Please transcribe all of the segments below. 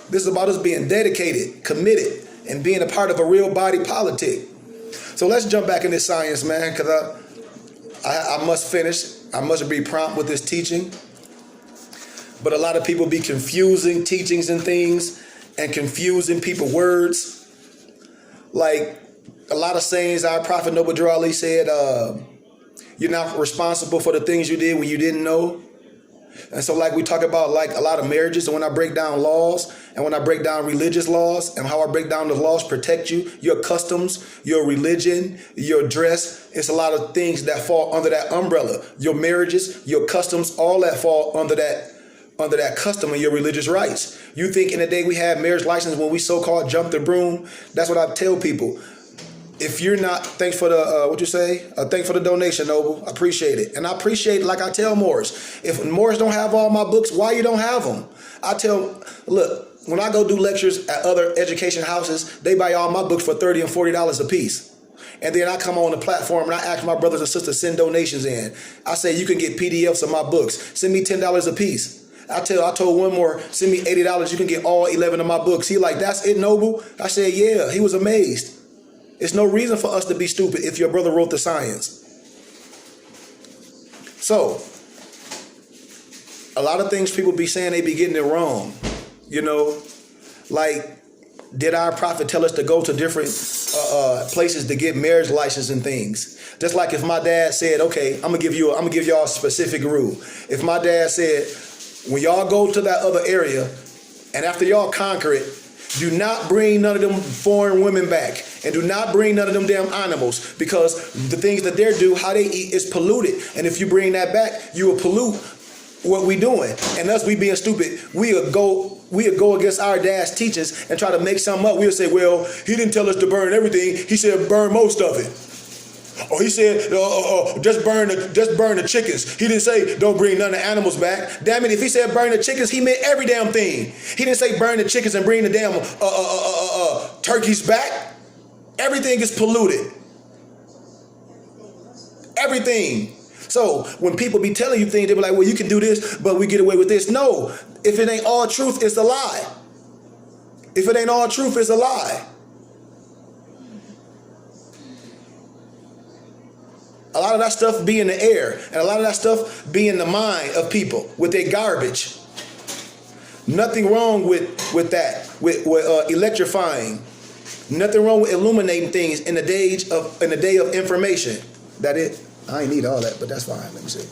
This is about us being dedicated, committed, and being a part of a real body politic. So let's jump back into science, man, because I must finish. I must be prompt with this teaching. But a lot of people be confusing teachings and things and confusing people words. Like a lot of sayings our Prophet Noble Drew Ali said, you're not responsible for the things you did when you didn't know. And so like we talk about like a lot of marriages, and when I break down laws and when I break down religious laws and how I break down the laws protect you, your customs, your religion, your dress, it's a lot of things that fall under that umbrella. Your marriages, your customs, all that fall under that custom and your religious rights. You think in the day we had marriage license when we so-called jumped the broom? That's what I tell people. If you're not, thanks for the, thanks for the donation, Noble. I appreciate it. And I appreciate, like I tell Morris, if Morris don't have all my books, why you don't have them? I tell, look, when I go do lectures at other education houses, they buy all my books for $30 and $40 a piece. And then I come on the platform and I ask my brothers and sisters to send donations in. I say, you can get PDFs of my books. Send me $10 a piece. I told one more, send me $80, you can get all 11 of my books. He like, that's it, Noble? I said, yeah. He was amazed. It's no reason for us to be stupid if your brother wrote the science. So, a lot of things people be saying, they be getting it wrong. You know, like, did our prophet tell us to go to different places to get marriage license and things? Just like if my dad said, okay, I'm gonna give y'all a specific rule. If my dad said, when y'all go to that other area, and after y'all conquer it, do not bring none of them foreign women back. And do not bring none of them damn animals, because the things that they do, how they eat, is polluted. And if you bring that back, you will pollute what we doing. And us, we being stupid, we'll go against our dad's teachings and try to make something up. We'll say, well, he didn't tell us to burn everything. He said burn most of it. Or he said, just burn the chickens. He didn't say don't bring none of the animals back. Damn it, if he said burn the chickens, he meant every damn thing. He didn't say burn the chickens and bring the damn turkeys back. Everything is polluted. Everything. So when people be telling you things, they be like, well, you can do this, but we get away with this. No, if it ain't all truth, it's a lie. If it ain't all truth, it's a lie. A lot of that stuff be in the air, and a lot of that stuff be in the mind of people with their garbage. Nothing wrong with that, with electrifying. Nothing wrong with illuminating things in the day of information. That it? I ain't need all that, but that's fine. Let me see.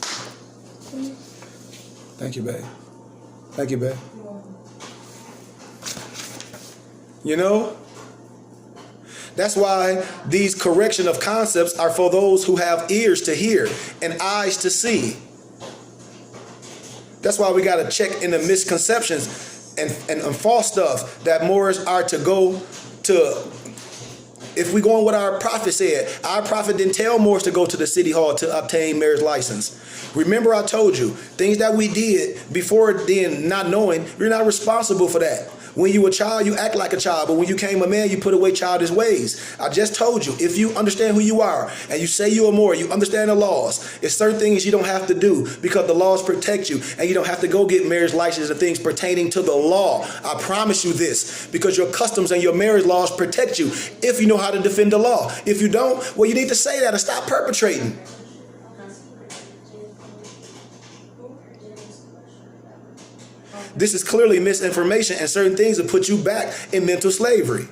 Thank you, babe. Thank you, babe. You know? That's why these correction of concepts are for those who have ears to hear and eyes to see. That's why we got to check in the misconceptions and false stuff that Moors are to go to. If we go on what our prophet said, our prophet didn't tell Moors to go to the city hall to obtain marriage license. Remember I told you, things that we did before then, not knowing, you're not responsible for that. When you were a child, you act like a child, but when you came a man, you put away childish ways. I just told you, if you understand who you are and you say you are more, you understand the laws, it's certain things you don't have to do because the laws protect you, and you don't have to go get marriage license and things pertaining to the law. I promise you this, because your customs and your marriage laws protect you if you know how to defend the law. If you don't, well, you need to say that and stop perpetrating. This is clearly misinformation, and certain things will put you back in mental slavery.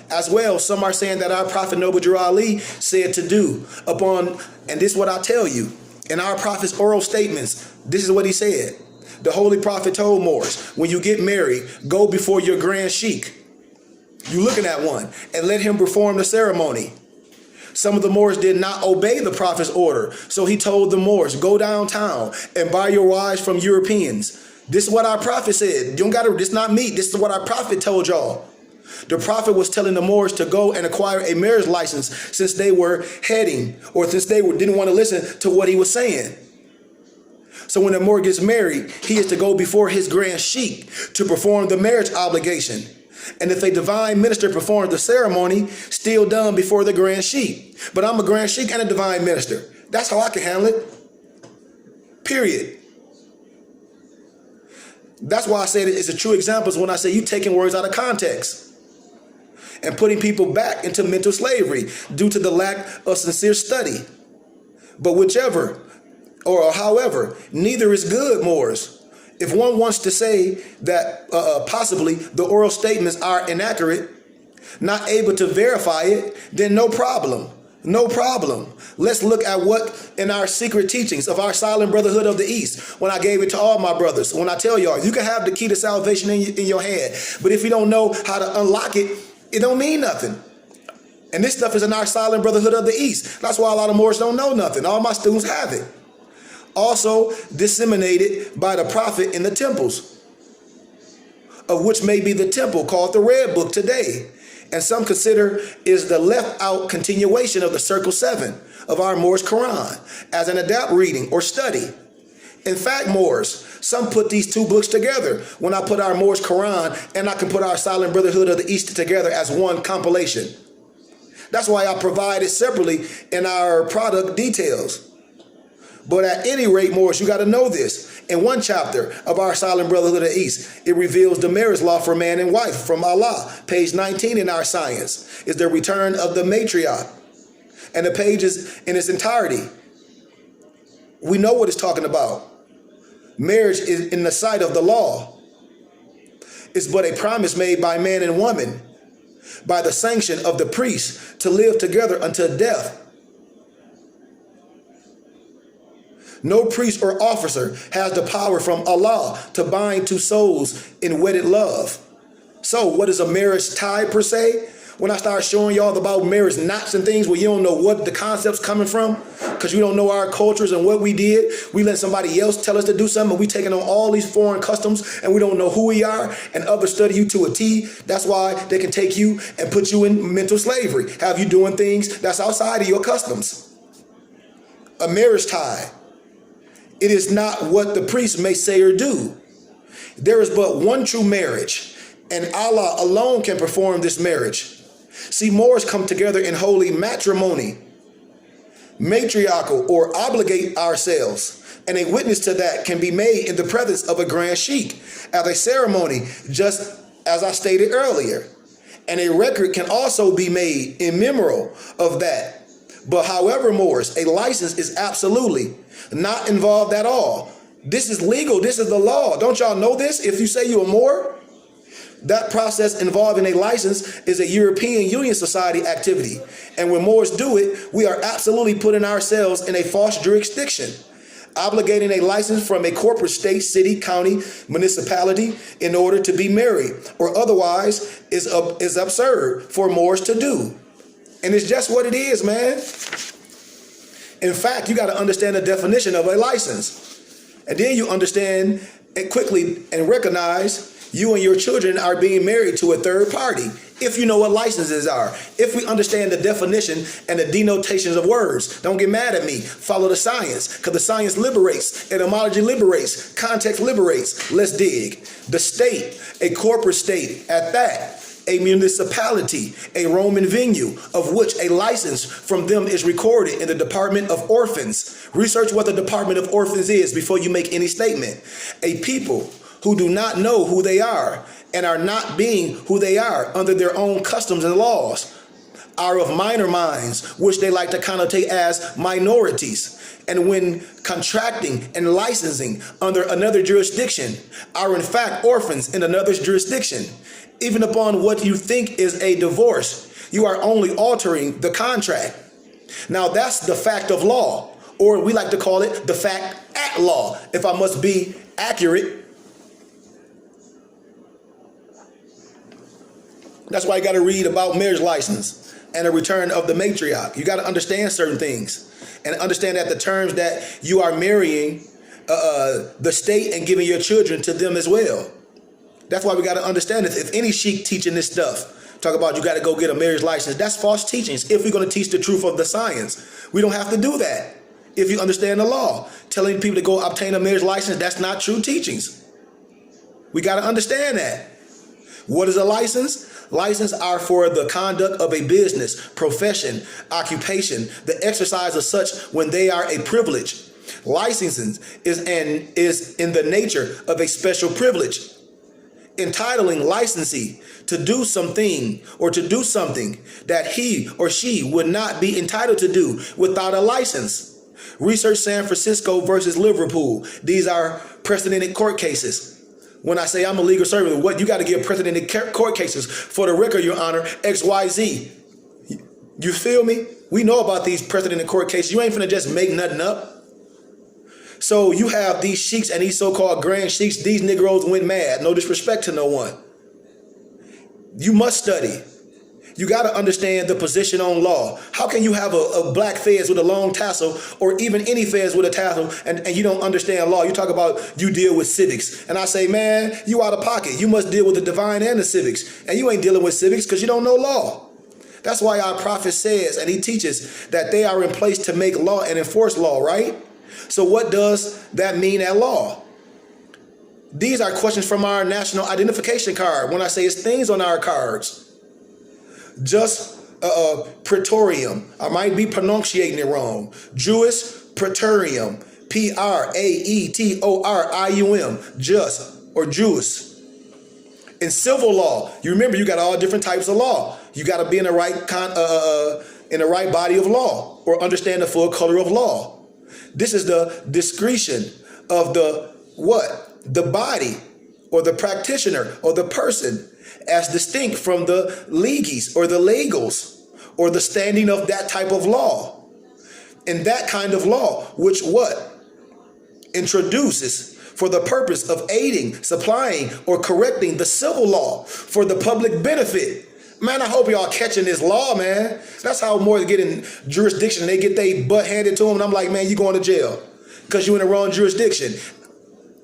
As well, some are saying that our prophet Noble Drew Ali said to do upon, and this is what I tell you, in our prophet's oral statements, this is what he said. The holy prophet told Moors, when you get married, go before your grand sheikh. You looking at one, and let him perform the ceremony. Some of the Moors did not obey the prophet's order, so he told the Moors, go downtown and buy your wives from Europeans. This is what our prophet said. You don't gotta, this is not me. This is what our prophet told y'all. The prophet was telling the Moors to go and acquire a marriage license since they were heading, or since they didn't want to listen to what he was saying. So when the Moor gets married, he is to go before his grand sheikh to perform the marriage obligation. And if a divine minister performs the ceremony, still done before the grand sheikh. But I'm a grand sheikh and a divine minister. That's how I can handle it. Period. That's why I say it's a true example is when I say you taking words out of context and putting people back into mental slavery due to the lack of sincere study. But whichever or however, neither is good, Moors. If one wants to say that possibly the oral statements are inaccurate, not able to verify it, then no problem. No problem. Let's look at what in our secret teachings of our silent brotherhood of the East, when I gave it to all my brothers, when I tell y'all, you can have the key to salvation in your hand, but if you don't know how to unlock it, it don't mean nothing. And this stuff is in our silent brotherhood of the East. That's why a lot of Moors don't know nothing. All my students have it. Also disseminated by the prophet in the temples, of which may be the temple called the Red Book today, and some consider is the left out continuation of the Circle 7 of our Moors Quran as an adapt reading or study. In fact, Moors, some put these two books together when I put our Moors Quran and I can put our Silent Brotherhood of the East together as one compilation. That's why I provide it separately in our product details. But at any rate, Moors, you got to know this. In one chapter of our Silent Brotherhood of the East, it reveals the marriage law for man and wife from Allah. Page 19 in our science is the return of the matriarch. And the page is in its entirety. We know what it's talking about. Marriage is in the sight of the law. It's but a promise made by man and woman by the sanction of the priest to live together until death. No priest or officer has the power from Allah to bind two souls in wedded love. So what is a marriage tie per se? When I start showing y'all about marriage knots and things where you don't know what the concept's coming from, because you don't know our cultures and what we did, we let somebody else tell us to do something, and we taking on all these foreign customs, and we don't know who we are, and others study you to a T. That's why they can take you and put you in mental slavery, have you doing things that's outside of your customs. A marriage tie. It is not what the priest may say or do. There is but one true marriage, and Allah alone can perform this marriage. See, Moors come together in holy matrimony, matriarchal, or obligate ourselves, and a witness to that can be made in the presence of a grand sheikh as a ceremony, just as I stated earlier. And a record can also be made in memorial of that. But however, Moors, a license is absolutely not involved at all. This is legal. This is the law. Don't y'all know this? If you say you're a Moor, that process involving a license is a European Union Society activity. And when Moors do it, we are absolutely putting ourselves in a false jurisdiction, obligating a license from a corporate state, city, county, municipality in order to be married, or otherwise is absurd for Moors to do. And it's just what it is, man. In fact, you got to understand the definition of a license. And then you understand and quickly and recognize you and your children are being married to a third party. If you know what licenses are, if we understand the definition and the denotations of words, don't get mad at me. Follow the science, because the science liberates, etymology liberates, context liberates. Let's dig. The state, a corporate state at that, a municipality, a Roman venue, of which a license from them is recorded in the Department of Orphans. Research what the Department of Orphans is before you make any statement. A people who do not know who they are and are not being who they are under their own customs and laws are of minor minds, which they like to connotate as minorities. And when contracting and licensing under another jurisdiction are in fact orphans in another jurisdiction. Even upon what you think is a divorce, you are only altering the contract. Now that's the fact of law, or we like to call it the fact at law, if I must be accurate. That's why you got to read about marriage license and the return of the matriarch. You got to understand certain things and understand that the terms that you are marrying the state and giving your children to them as well. That's why we got to understand this. If any sheik teaching this stuff, talk about you got to go get a marriage license, that's false teachings. If we're going to teach the truth of the science, we don't have to do that. If you understand the law, telling people to go obtain a marriage license, that's not true teachings. We got to understand that. What is a license? Licenses are for the conduct of a business, profession, occupation, the exercise of such when they are a privilege. Licensing is in the nature of a special privilege, entitling licensee to do something or to do something that he or she would not be entitled to do without a license. Research San Francisco versus Liverpool. These are precedented court cases. When I say I'm a legal servant, what you got to give precedented court cases for the record, Your Honor, XYZ. You feel me? We know about these precedented court cases. You ain't finna just make nothing up. So you have these sheiks and these so-called grand sheiks. These Negroes went mad. No disrespect to no one. You must study. You got to understand the position on law. How can you have a black fez with a long tassel or even any fez with a tassel and you don't understand law? You talk about you deal with civics. And I say, man, you out of pocket. You must deal with the divine and the civics. And you ain't dealing with civics because you don't know law. That's why our prophet says, and he teaches that they are in place to make law and enforce law, right? So what does that mean at law? These are questions from our national identification card. When I say it's things on our cards. Just praetorium. I might be pronunciating it wrong. Jewish praetorium. Praetorium. Just or Jewish. In civil law, you remember you got all different types of law. You got to be in the right body of law or understand the full color of law. This is the discretion of the what? The body or the practitioner or the person as distinct from the leges or the legals or the standing of that type of law. And that kind of law, which what? Introduces for the purpose of aiding, supplying, or correcting the civil law for the public benefit. Man, I hope y'all catching this law, man. That's how more get in jurisdiction. They get their butt handed to them, and I'm like, man, you going to jail because you in the wrong jurisdiction.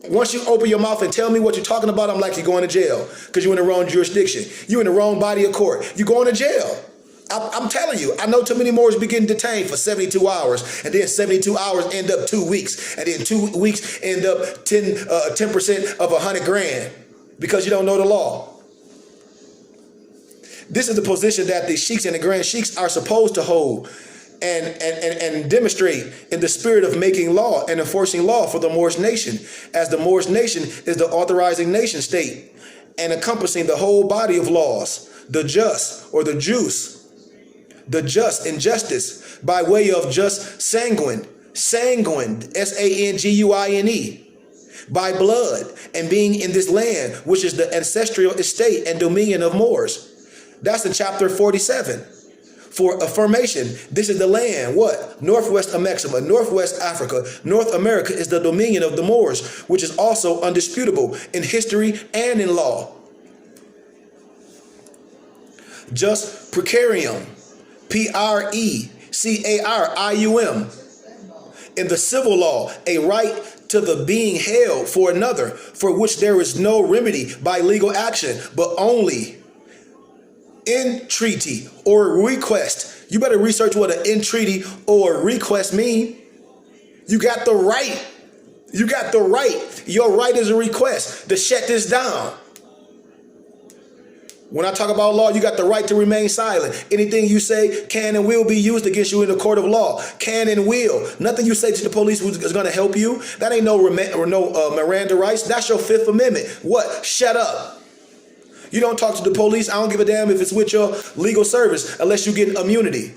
Once you open your mouth and tell me what you're talking about, I'm like, you're going to jail because you're in the wrong jurisdiction. You in the wrong body of court. You're going to jail. I'm telling you, I know too many Moors be getting detained for 72 hours, and then 72 hours end up 2 weeks, and then 2 weeks end up 10% of $100,000 because you don't know the law. This is the position that the sheiks and the grand sheiks are supposed to hold and demonstrate in the spirit of making law and enforcing law for the Moorish nation, as the Moorish nation is the authorizing nation state and encompassing the whole body of laws, the just or the juice, the just and justice by way of just sanguine, sanguine, by blood and being in this land, which is the ancestral estate and dominion of Moors. That's in chapter 47. For affirmation, this is the land, what? Northwest of Mexico, Northwest Africa, North America is the dominion of the Moors, which is also undisputable in history and in law. Just precarium, Precarium. In the civil law, a right to the being held for another, for which there is no remedy by legal action, but only entreaty or request. You better research what an entreaty or request mean. You got the right. You got the right. Your right is a request to shut this down. When I talk about law, you got the right to remain silent. Anything you say can and will be used against you in the court of law. Can and will. Nothing you say to the police is going to help you. That ain't no Miranda rights. That's your Fifth Amendment. What? Shut up. You don't talk to the police. I don't give a damn if it's with your legal service unless you get immunity.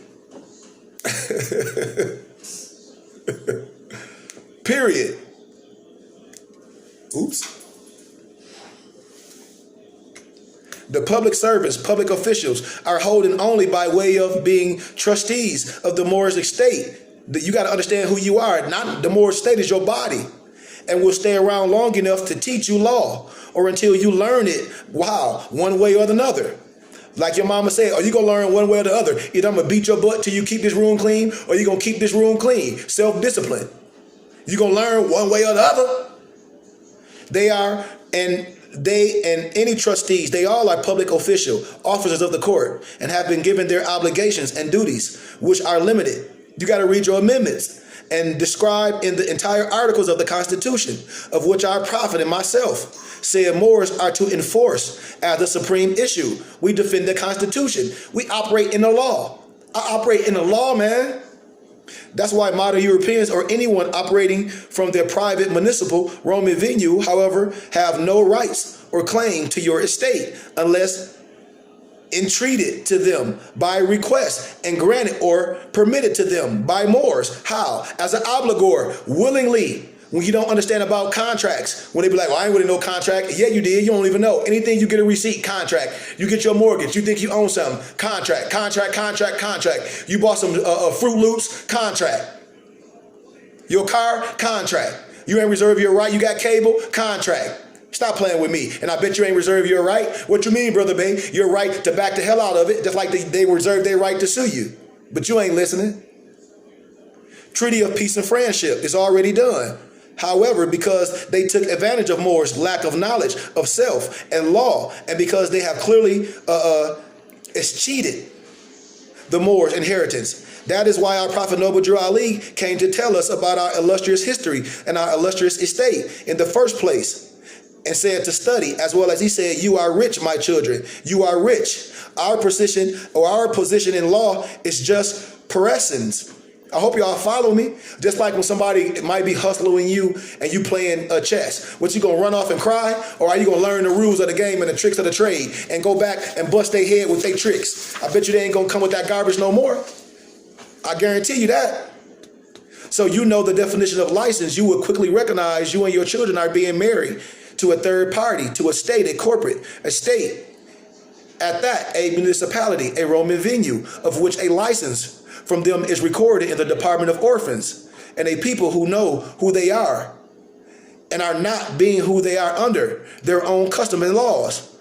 Period. Oops. The public servants, public officials are holding only by way of being trustees of the Moorish estate. You got to understand who you are. Not the Moorish state is your body, and will stay around long enough to teach you law or until you learn it. Wow, one way or another. Like your mama said, are you going to learn one way or the other? Either I'm going to beat your butt till you keep this room clean, or you're going to keep this room clean. Self-discipline. You're going to learn one way or the other. They and any trustees, they all are public official, officers of the court, and have been given their obligations and duties, which are limited. You got to read your amendments and describe in the entire articles of the Constitution, of which our prophet and myself said Moors are to enforce as the supreme issue. We defend the Constitution. We operate in the law. I operate in the law, man. That's why modern Europeans or anyone operating from their private municipal Roman venue, however, have no rights or claim to your estate unless entreated to them by request and granted or permitted to them by Moors. How? As an obligor, willingly. When you don't understand about contracts, when they be like, well, I ain't really no contract. Yeah, you did. You don't even know. Anything you get a receipt, contract. You get your mortgage. You think you own something, contract, contract, contract, contract. You bought some Fruit Loops, contract. Your car, contract. You ain't reserved your right. You got cable, contract. Stop playing with me. And I bet you ain't reserved your right. What you mean, Brother Bay? Your right to back the hell out of it, just like they reserved their right to sue you. But you ain't listening. Treaty of Peace and Friendship is already done. However, because they took advantage of Moors' lack of knowledge of self and law, and because they have clearly cheated the Moors' inheritance, that is why our Prophet Noble Drew Ali came to tell us about our illustrious history and our illustrious estate in the first place, and said to study, as well as he said, you are rich, my children. You are rich. Our position in law is just presence. I hope y'all follow me. Just like when somebody might be hustling you and you playing chess. What, you gonna run off and cry? Or are you gonna learn the rules of the game and the tricks of the trade and go back and bust their head with their tricks? I bet you they ain't gonna come with that garbage no more. I guarantee you that. So you know the definition of license. You will quickly recognize you and your children are being married to a third party, to a state, a corporate, a state. At that, a municipality, a Roman venue, of which a license from them is recorded in the Department of Orphans, and a people who know who they are and are not being who they are under their own custom and laws,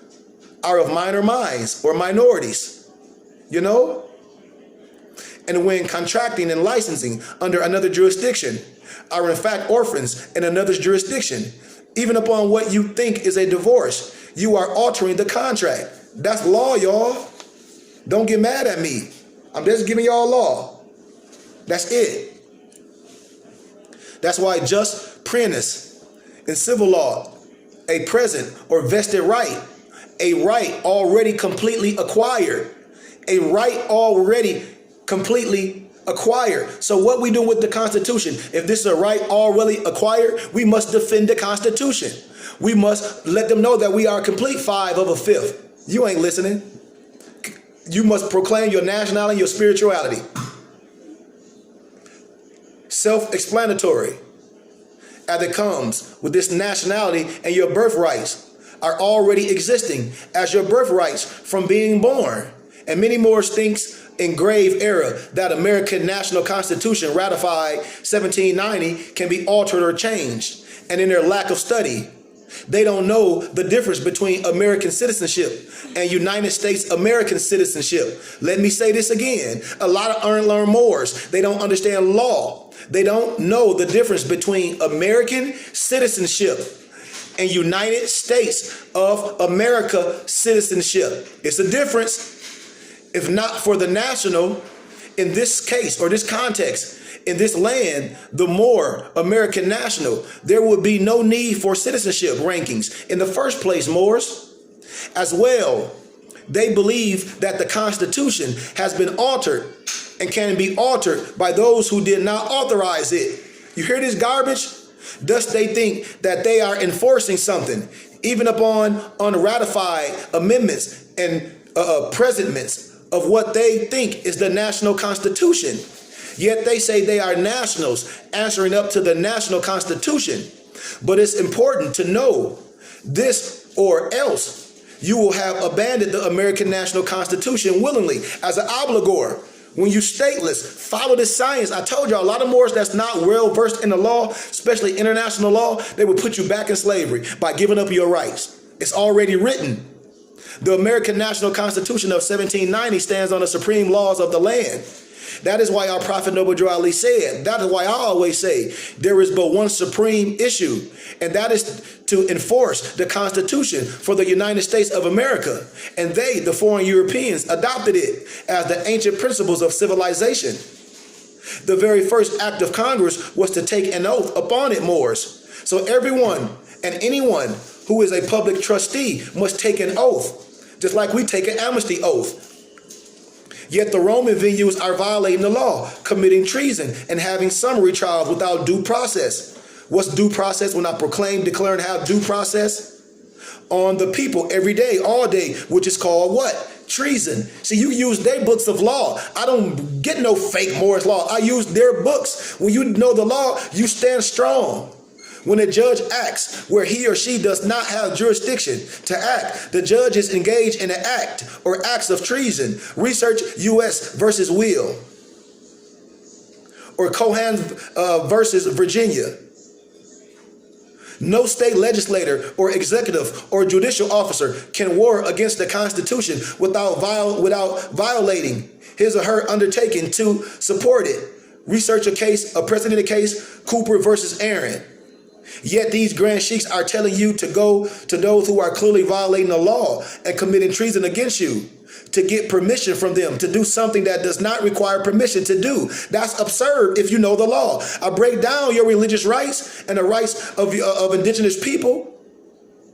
are of minor minds or minorities, you know? And when contracting and licensing under another jurisdiction, are in fact orphans in another's jurisdiction, even upon what you think is a divorce, you are altering the contract. That's law, y'all. Don't get mad at me. I'm just giving y'all law. That's it. That's why just premise in civil law, a present or vested right, a right already completely acquired, a right already completely acquired. So what we do with the Constitution, if this is a right already acquired, we must defend the Constitution. We must let them know that we are a complete 5 of a 5th. You ain't listening. You must proclaim your nationality and your spirituality. Self-explanatory. As it comes with this nationality, and your birthrights are already existing as your birthrights from being born. And many more thinks in grave error that American National Constitution ratified 1790 can be altered or changed. And in their lack of study, they don't know the difference between American citizenship and United States American citizenship. Let me say this again. A lot of unlearned Moors, they don't understand law. They don't know the difference between American citizenship and United States of America citizenship. It's a difference. If not for the national, in this case or this context, in this land, the more American national, there would be no need for citizenship rankings in the first place, Moors. As well, they believe that the Constitution has been altered and can be altered by those who did not authorize it. You hear this garbage? Thus they think that they are enforcing something, even upon unratified amendments and presentments of what they think is the national Constitution. Yet they say they are nationals, answering up to the national Constitution. But it's important to know this, or else you will have abandoned the American National Constitution willingly as an obligor. When you stateless, follow this science. I told you a lot of Moors that's not well versed in the law, especially international law, they will put you back in slavery by giving up your rights. It's already written. The American National Constitution of 1790 stands on the supreme laws of the land. That is why our Prophet Noble Drew Ali said, that is why I always say, there is but one supreme issue, and that is to enforce the Constitution for the United States of America. And they, the foreign Europeans, adopted it as the ancient principles of civilization. The very first act of Congress was to take an oath upon it, Moors. So everyone and anyone who is a public trustee must take an oath, just like we take an amnesty oath. Yet the Roman venues are violating the law, committing treason, and having summary trials without due process. What's due process? When I proclaim, declare, and have due process on the people every day, all day, which is called what? Treason. See, you use their books of law. I don't get no fake Moore's law. I use their books. When you know the law, you stand strong. When a judge acts where he or she does not have jurisdiction to act, the judge is engaged in an act or acts of treason. Research U.S. versus Will or Cohen versus Virginia. No state legislator or executive or judicial officer can war against the Constitution without violating his or her undertaking to support it. Research a precedent case, Cooper versus Aaron. Yet these grand sheiks are telling you to go to those who are clearly violating the law and committing treason against you to get permission from them to do something that does not require permission to do. That's absurd if you know the law. I break down your religious rights and the rights of indigenous people,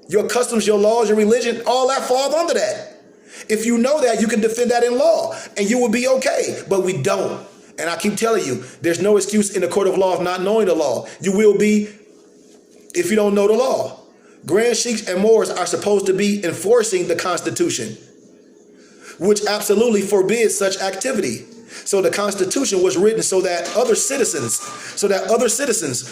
your customs, your laws, your religion, all that falls under that. If you know that, you can defend that in law and you will be okay, but we don't. And I keep telling you, there's no excuse in the court of law of not knowing the law. You will be if you don't know the law. Grand sheiks and Moors are supposed to be enforcing the Constitution, which absolutely forbids such activity. So the Constitution was written so that other citizens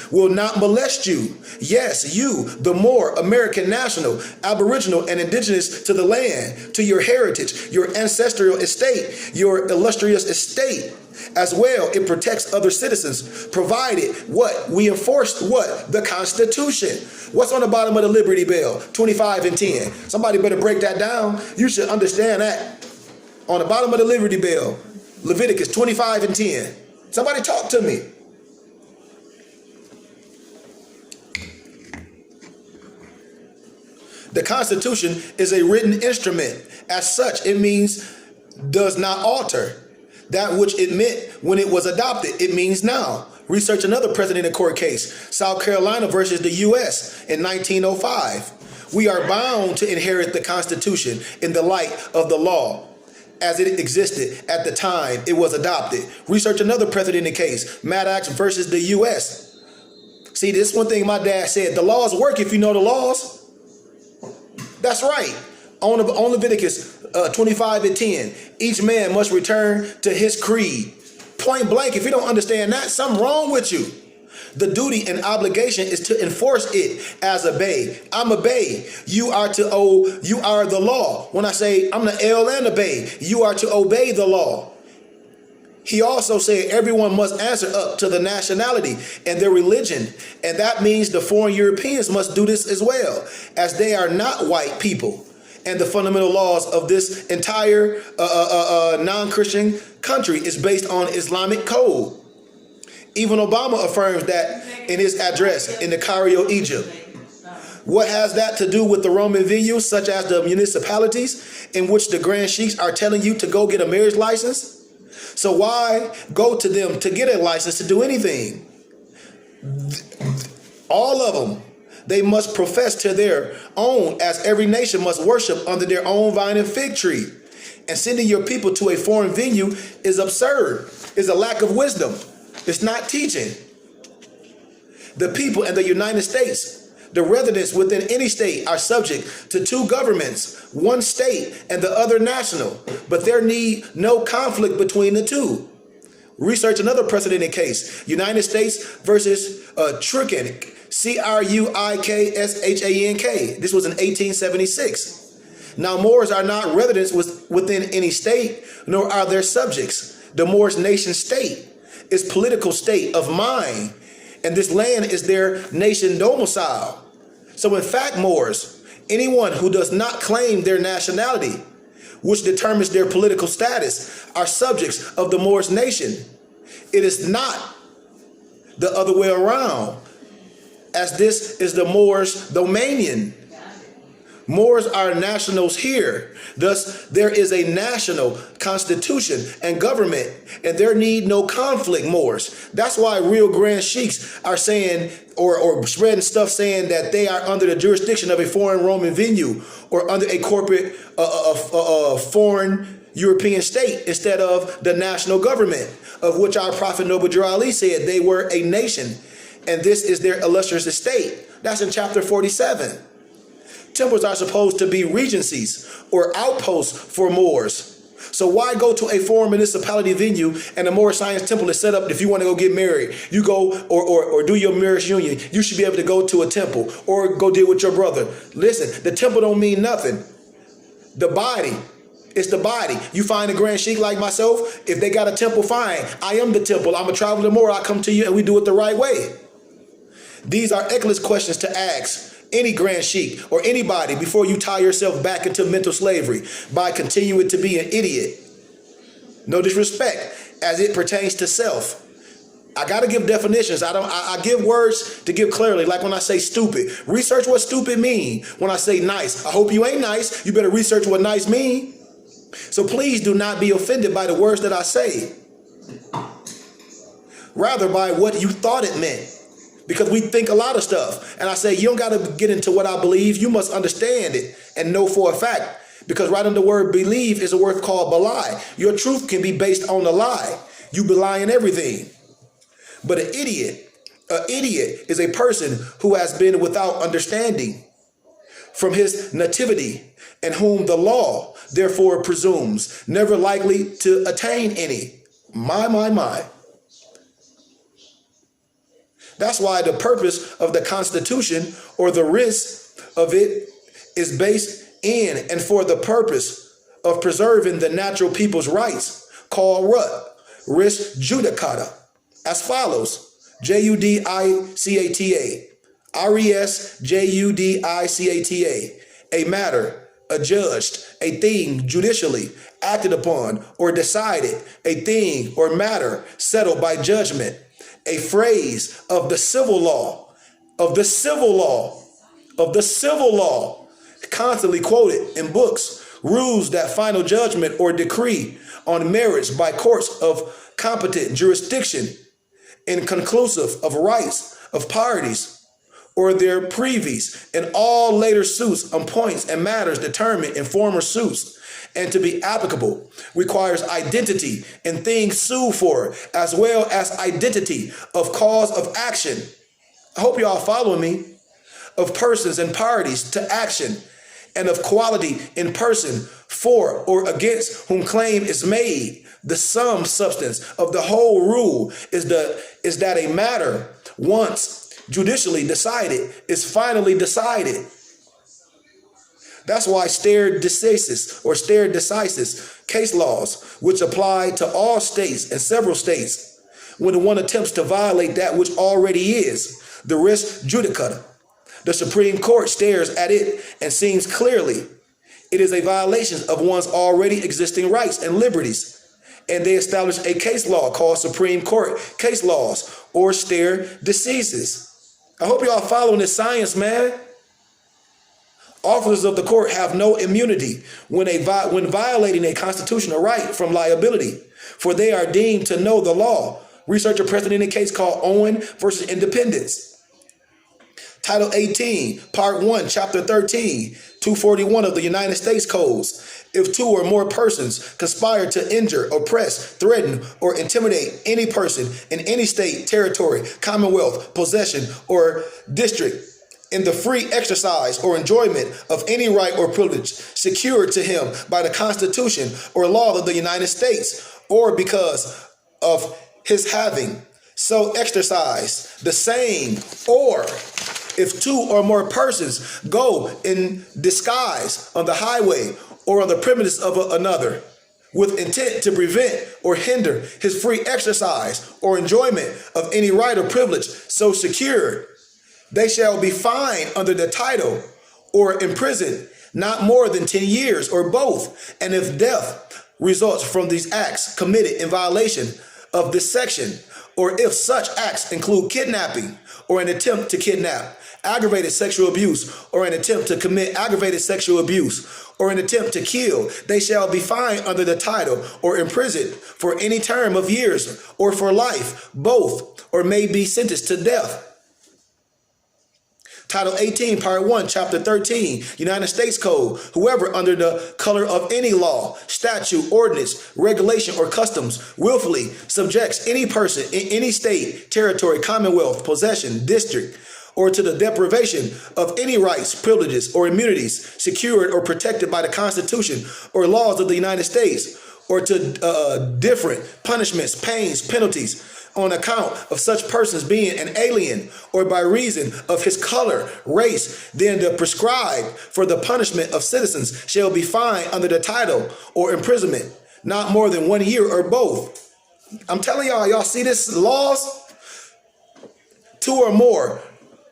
will not molest you. Yes, you, the Moor, American national, Aboriginal, and indigenous to the land, to your heritage, your ancestral estate, your illustrious estate. As well, it protects other citizens, provided what? We enforce what? The Constitution. What's on the bottom of the Liberty Bell? 25 and 10. Somebody better break that down. You should understand that. On the bottom of the Liberty Bell, Leviticus 25 and 10. Somebody talk to me. The Constitution is a written instrument. As such, it means does not alter. That which it meant when it was adopted, it means now. Research another precedent in court case, South Carolina versus the U.S. in 1905. We are bound to inherit the Constitution in the light of the law as it existed at the time it was adopted. Research another precedent in case, Maddox versus the U.S. See, this one thing my dad said, the laws work if you know the laws. That's right. On Leviticus 25 and 10, each man must return to his creed. Point blank, if you don't understand that, something wrong with you. The duty and obligation is to enforce it as a bay. I'm a bay. You are the law. When I say I'm the L and the bay, you are to obey the law. He also said everyone must answer up to the nationality and their religion. And that means the foreign Europeans must do this as well, as they are not white people. And the fundamental laws of this entire non-Christian country is based on Islamic code. Even Obama affirms that in his address in the Cairo, Egypt. What has that to do with the Roman venues, such as the municipalities in which the grand sheiks are telling you to go get a marriage license? So why go to them to get a license to do anything? All of them. They must profess to their own, as every nation must worship under their own vine and fig tree. And sending your people to a foreign venue is absurd, is a lack of wisdom. It's not teaching. The people in the United States, the residents within any state are subject to two governments, one state and the other national, but there need no conflict between the two. Research another precedented case, United States versus Truikank. Crikshank. This was in 1876. Now, Moors are not residents within any state, nor are their subjects. The Moors nation state is political state of mind, and this land is their nation domicile. So in fact, Moors, anyone who does not claim their nationality, which determines their political status, are subjects of the Moors nation. It is not the other way around, as this is the Moors' dominion. Moors are nationals here. Thus, there is a national constitution and government, and there need no conflict, Moors. That's why real grand sheiks are saying or spreading stuff saying that they are under the jurisdiction of a foreign Roman venue or under a corporate foreign European state instead of the national government, of which our Prophet Noble Drew Ali said they were a nation, and this is their illustrious estate. That's in chapter 47. Temples are supposed to be regencies or outposts for Moors. So why go to a foreign municipality venue and a Moorish science temple is set up? If you want to go get married, you go or do your marriage union, you should be able to go to a temple or go deal with your brother. Listen, the temple don't mean nothing. The body, it's the body. You find a grand sheik like myself, if they got a temple, fine. I am the temple. I'm a traveler Moor. I come to you and we do it the right way. These are excellent questions to ask any grand sheik or anybody before you tie yourself back into mental slavery by continuing to be an idiot. No disrespect as it pertains to self. I got to give definitions. I give words to give clearly. Like when I say stupid, research what stupid mean. When I say nice, I hope you ain't nice. You better research what nice mean. So please do not be offended by the words that I say. Rather by what you thought it meant. Because we think a lot of stuff. And I say, you don't got to get into what I believe. You must understand it and know for a fact. Because right under the word believe is a word called belie. Your truth can be based on a lie. You belying everything. But an idiot is a person who has been without understanding from his nativity and whom the law therefore presumes never likely to attain any. My. That's why the purpose of the Constitution or the risk of it is based in and for the purpose of preserving the natural people's rights called what? Res judicata. As follows, Judicata, RES Judicata, a matter, adjudged, a thing judicially acted upon or decided, a thing or matter settled by judgment. A phrase of the civil law, constantly quoted in books, rules that final judgment or decree on merits by courts of competent jurisdiction, inconclusive of rights of parties or their privies in all later suits on points and matters determined in former suits, and to be applicable requires identity in things sued for, as well as identity of cause of action. I hope y'all following me. Of persons and parties to action, and of quality in person for or against whom claim is made. The sum substance of the whole rule is that a matter once judicially decided is finally decided. That's why stare decisis case laws, which apply to all states and several states, when one attempts to violate that which already is the res judicata. The Supreme Court stares at it and sees clearly it is a violation of one's already existing rights and liberties. And they establish a case law called Supreme Court case laws or stare decisis. I hope y'all following this science, man. Officers of the court have no immunity when violating a constitutional right from liability, for they are deemed to know the law. Researcher precedent in a case called Owen versus Independence. Title 18, Part 1, Chapter 13, 241 of the United States Codes. If two or more persons conspire to injure, oppress, threaten, or intimidate any person in any state, territory, commonwealth, possession, or district, in the free exercise or enjoyment of any right or privilege secured to him by the Constitution or law of the United States, or because of his having so exercised the same, or if two or more persons go in disguise on the highway or on the premises of another with intent to prevent or hinder his free exercise or enjoyment of any right or privilege so secured, they shall be fined under the title or imprisoned not more than 10 years or both. And if death results from these acts committed in violation of this section, or if such acts include kidnapping or an attempt to kidnap, aggravated sexual abuse or an attempt to commit aggravated sexual abuse or an attempt to kill, they shall be fined under the title or imprisoned for any term of years or for life, both, or may be sentenced to death. Title 18, Part 1, Chapter 13, United States Code. Whoever under the color of any law, statute, ordinance, regulation, or customs willfully subjects any person in any state, territory, commonwealth, possession, district, or to the deprivation of any rights, privileges, or immunities secured or protected by the Constitution or laws of the United States, or to different punishments, pains, penalties on account of such persons being an alien or by reason of his color, race, then the prescribed for the punishment of citizens shall be fined under the title or imprisonment, not more than 1 year or both. I'm telling y'all see this laws? 2 or more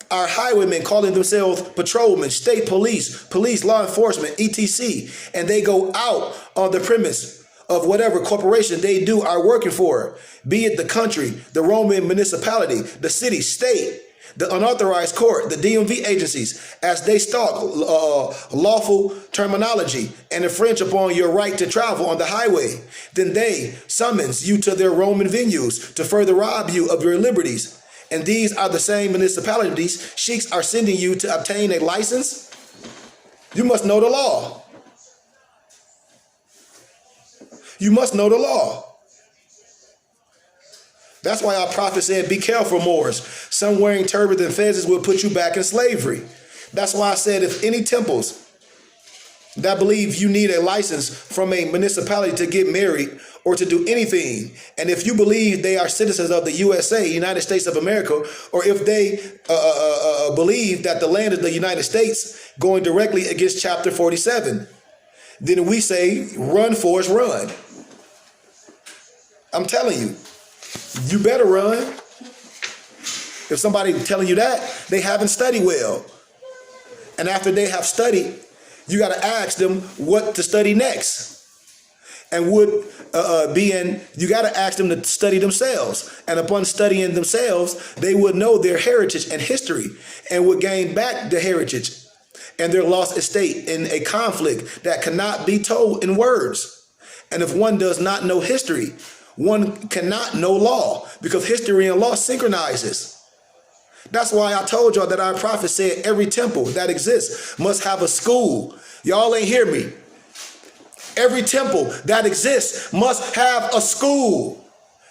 are highwaymen calling themselves patrolmen, state police, law enforcement, etc. And they go out on the premise of whatever corporation they do are working for, be it the country, the Roman municipality, the city, state, the unauthorized court, the DMV agencies, as they stalk lawful terminology and infringe upon your right to travel on the highway. Then they summons you to their Roman venues to further rob you of your liberties. And these are the same municipalities sheiks are sending you to obtain a license. You must know the law. You must know the law. That's why our prophet said, be careful, Moors. Some wearing turbans and fezes will put you back in slavery. That's why I said if any temples that believe you need a license from a municipality to get married or to do anything, and if you believe they are citizens of the USA, United States of America, or if they believe that the land is the United States, going directly against chapter 47, then we say, run, Forrest, run. I'm telling you, you better run. If somebody telling you that, they haven't studied well. And after they have studied, you got to ask them what to study next. And you got to ask them to study themselves. And upon studying themselves, they would know their heritage and history and would gain back the heritage and their lost estate in a conflict that cannot be told in words. And if one does not know history, one cannot know law, because history and law synchronizes. That's why I told y'all that our prophet said every temple that exists must have a school. Y'all ain't hear me. Every temple that exists must have a school.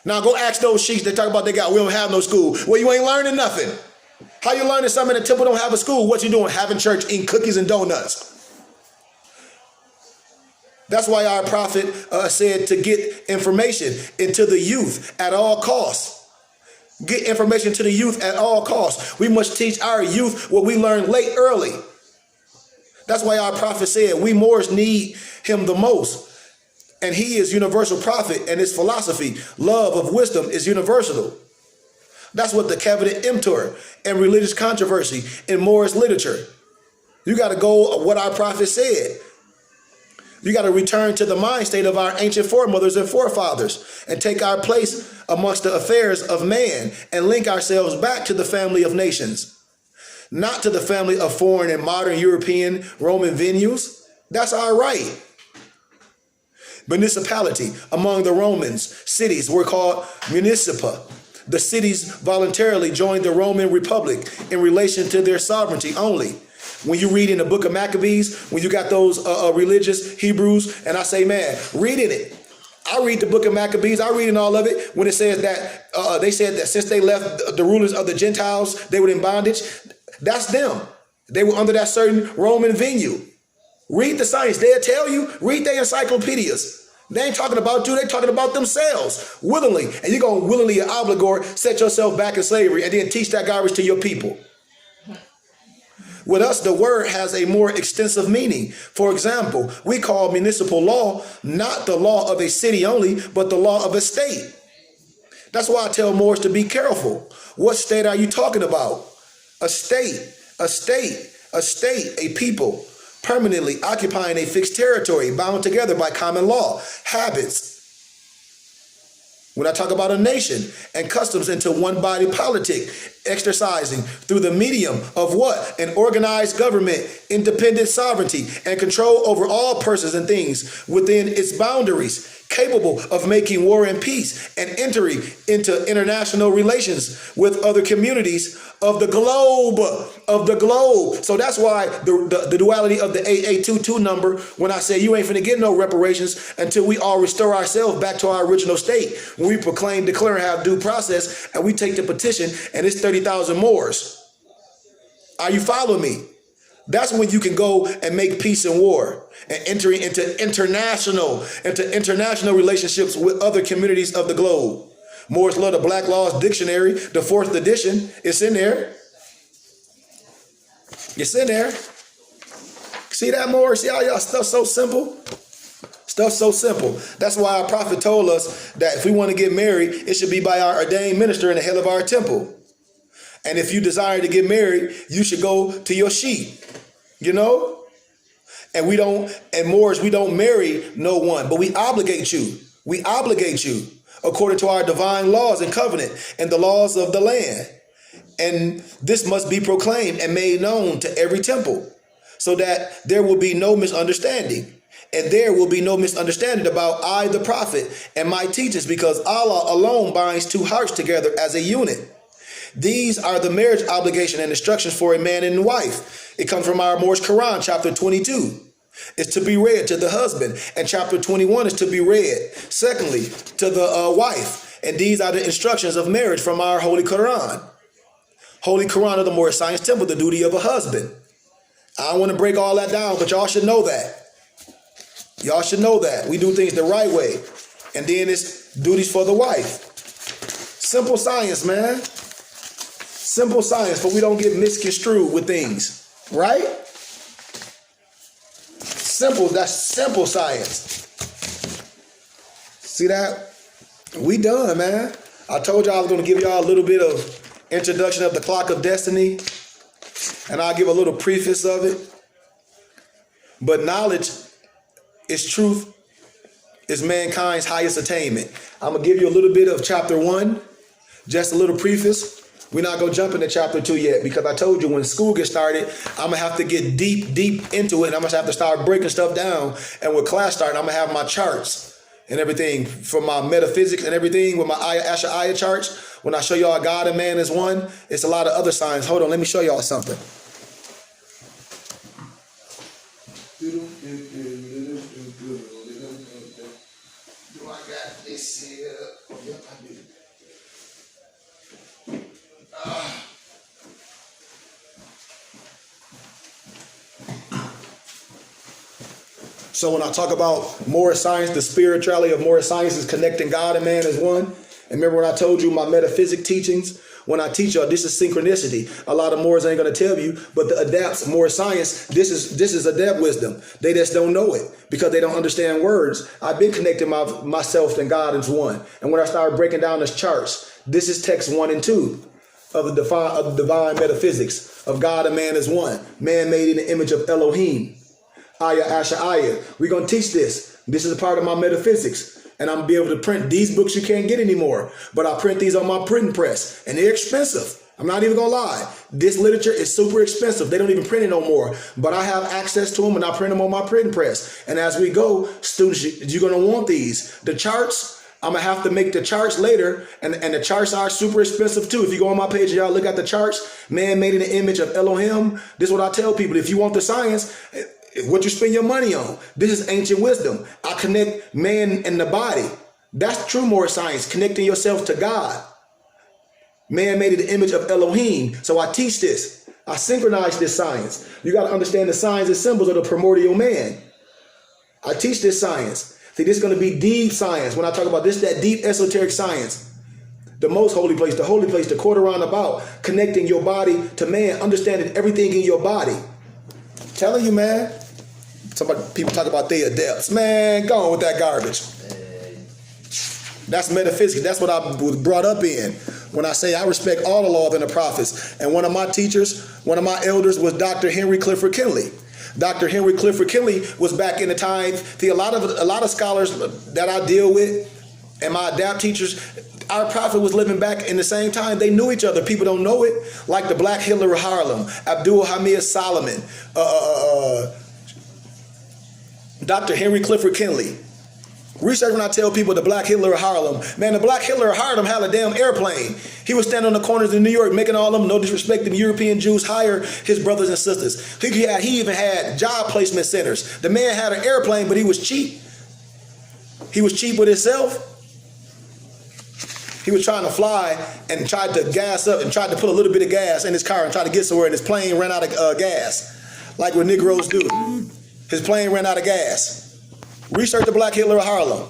Now go ask those sheiks that talk about we don't have no school. Well, you ain't learning nothing. How you learning something in the temple don't have a school? What you doing? Having church, eating cookies and donuts. That's why our prophet said to get information into the youth at all costs. Get information to the youth at all costs. We must teach our youth what we learned early. That's why our prophet said we Moors need him the most. And he is universal prophet, and his philosophy, love of wisdom, is universal. That's what the Covenant Emptor and religious controversy in Moorish literature. You got to go what our prophet said. You got to return to the mind state of our ancient foremothers and forefathers and take our place amongst the affairs of man and link ourselves back to the family of nations, not to the family of foreign and modern European Roman venues. That's our right. Municipality among the Romans, cities were called municipa. The cities voluntarily joined the Roman Republic in relation to their sovereignty only. When you read in the book of Maccabees, when you got those religious Hebrews, and I say, man, reading it. I read the book of Maccabees. I read in all of it when it says that they said that since they left the rulers of the Gentiles, they were in bondage. That's them. They were under that certain Roman venue. Read the science. They'll tell you. Read their encyclopedias. They ain't talking about you. They're talking about themselves willingly. And you're going to willingly and obligor set yourself back in slavery and then teach that garbage to your people. With us, the word has a more extensive meaning. For example, we call municipal law not the law of a city only, but the law of a state. That's why I tell Moors to be careful. What state are you talking about? A state, a people permanently occupying a fixed territory bound together by common law, habits, When I talk about a nation and customs into one body politic, exercising through the medium of what? An organized government, independent sovereignty, and control over all persons and things within its boundaries, capable of making war and peace and entering into international relations with other communities of the globe. So that's why the duality of the 8822 number, when I say you ain't finna get no reparations until we all restore ourselves back to our original state, when we proclaim, declare, and have due process, and we take the petition, and it's 30,000 Moors. Are you following me? That's when you can go and make peace and war and entering into international relationships with other communities of the globe. Moore's Law, the Black Laws Dictionary, the 4th edition, it's in there. It's in there. See that, Moore? See how y'all stuff so simple? Stuff so simple. That's why our prophet told us that if we want to get married, it should be by our ordained minister in the head of our temple. And if you desire to get married, you should go to your sheep, you know? And Moors, we don't marry no one, but we obligate you. We obligate you according to our divine laws and covenant and the laws of the land. And this must be proclaimed and made known to every temple so that there will be no misunderstanding. And there will be no misunderstanding about I, the prophet, and my teachings, because Allah alone binds two hearts together as a unit. These are the marriage obligation and instructions for a man and wife. It comes from our Moorish Quran, chapter 22. It's to be read to the husband, and chapter 21 is to be read, secondly, to the wife. And these are the instructions of marriage from our Holy Quran. Holy Quran of the Moorish Science Temple, the duty of a husband. I don't want to break all that down, but y'all should know that. Y'all should know that. We do things the right way. And then it's duties for the wife. Simple science, man. Simple science, but we don't get misconstrued with things, right? Simple, that's simple science. See that? We done, man. I told y'all I was going to give y'all a little bit of introduction of the clock of destiny, and I'll give a little preface of it. But knowledge is truth, is mankind's highest attainment. I'm going to give you a little bit of chapter 1, just a little preface. We're not going to jump into chapter 2 yet, because I told you when school gets started, I'm going to have to get deep into it. And I'm going to have to start breaking stuff down. And with class starting, I'm going to have my charts and everything for my metaphysics and everything with my Asha'aya charts. When I show y'all God and man is one, it's a lot of other signs. Hold on, let me show y'all something. Do I got this here? Yep, I do. So when I talk about Moorish science, the spirituality of Moorish science is connecting God and man as one. And remember when I told you my metaphysic teachings? When I teach y'all, this is synchronicity. A lot of Moors ain't going to tell you, but the adepts, Moorish science, this is adept wisdom. They just don't know it because they don't understand words. I've been connecting myself and God as one. And when I started breaking down the charts, this is text 1 and 2. Of the divine metaphysics of God and man as one. Man made in the image of Elohim. Aya Asha Aya. We're going to teach this. This is a part of my metaphysics. And I'm going to be able to print these books you can't get anymore. But I print these on my printing press. And they're expensive. I'm not even going to lie. This literature is super expensive. They don't even print it no more. But I have access to them and I print them on my printing press. And as we go, students, you're going to want these. The charts, I'm going to have to make the charts later, and the charts are super expensive too. If you go on my page and y'all look at the charts, man made in the image of Elohim, this is what I tell people. If you want the science, what you spend your money on, this is ancient wisdom. I connect man and the body. That's true Moorish science, connecting yourself to God. Man made in the image of Elohim. So I teach this. I synchronize this science. You got to understand the signs and symbols of the primordial man. I teach this science. See, this is going to be deep science. When I talk about this, that deep esoteric science, the most holy place, the quarter roundabout, connecting your body to man, understanding everything in your body. Telling you, man. People talk about they adepts. Man, go on with that garbage. That's metaphysics. That's what I was brought up in. When I say I respect all the laws and the prophets. And one of my teachers, one of my elders was Dr. Henry Clifford Kinley. Dr. Henry Clifford Kinley was back in the time. See, a lot of scholars that I deal with, And my adapt teachers, our prophet was living back in the same time. They knew each other. People don't know it. Like the Black Hitler of Harlem, Abdul Hamid Solomon, Dr. Henry Clifford Kinley. Research when I tell people the Black Hitler of Harlem. Man, the Black Hitler of Harlem had a damn airplane. He was standing on the corners of New York making all them, no disrespect to the European Jews, hire his brothers and sisters. He even had job placement centers. The man had an airplane, but he was cheap. He was cheap with himself. He was trying to fly and tried to gas up and tried to put a little bit of gas in his car and try to get somewhere, and his plane ran out of gas, like what Negroes do. His plane ran out of gas. Research the Black Hitler of Harlem.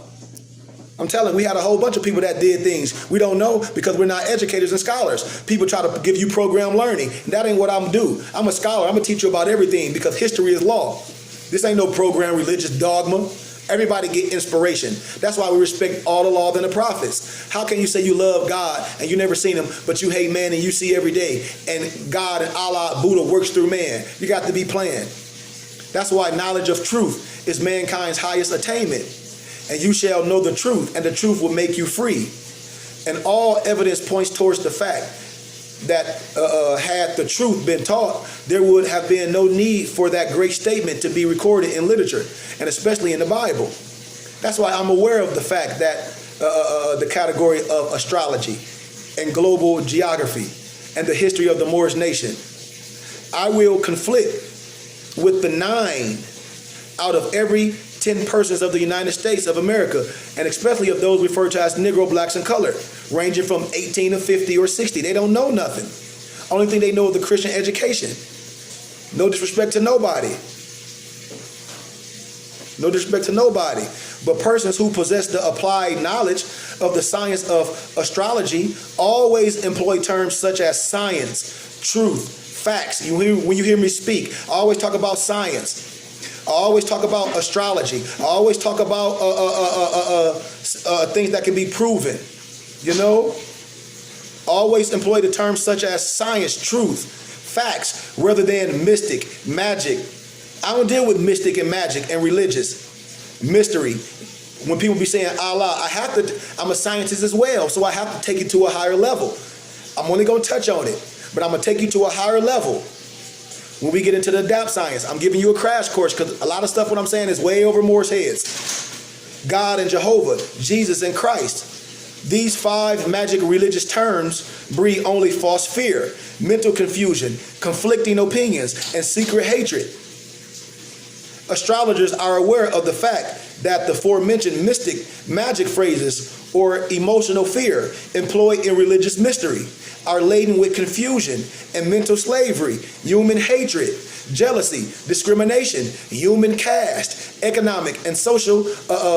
I'm telling you, we had a whole bunch of people that did things we don't know because we're not educators and scholars. People try to give you program learning. That ain't what I'm do. I'm a scholar. I'm going to teach you about everything because history is law. This ain't no program religious dogma. Everybody get inspiration. That's why we respect all the law and the prophets. How can you say you love God and you never seen him, but you hate man and you see every day, and God and Allah, Buddha works through man? You got to be playing. That's why knowledge of truth is mankind's highest attainment. And you shall know the truth, and the truth will make you free. And all evidence points towards the fact that had the truth been taught, there would have been no need for that great statement to be recorded in literature, and especially in the Bible. That's why I'm aware of the fact that the category of astrology and global geography and the history of the Moorish nation, I will conflict with the 9 out of every 10 persons of the United States of America, and especially of those referred to as Negro, blacks, and colored, ranging from 18 to 50 or 60. They don't know nothing. Only thing they know is the Christian education. No disrespect to nobody. No disrespect to nobody. But persons who possess the applied knowledge of the science of astrology always employ terms such as science, truth, facts. When you hear me speak, I always talk about science. I always talk about astrology. I always talk about things that can be proven. You know? Always employ the terms such as science, truth, facts, rather than mystic, magic. I don't deal with mystic and magic and religious mystery. When people be saying Allah, I'm a scientist as well, so I have to take it to a higher level. I'm only going to touch on it, but I'm going to take you to a higher level. When we get into the adapt science, I'm giving you a crash course because a lot of stuff what I'm saying is way over Moore's heads. God and Jehovah, Jesus and Christ. These 5 magic religious terms breed only false fear, mental confusion, conflicting opinions, and secret hatred. Astrologers are aware of the fact that the aforementioned mystic magic phrases or emotional fear employed in religious mystery are laden with confusion and mental slavery, human hatred, jealousy, discrimination, human caste, economic and social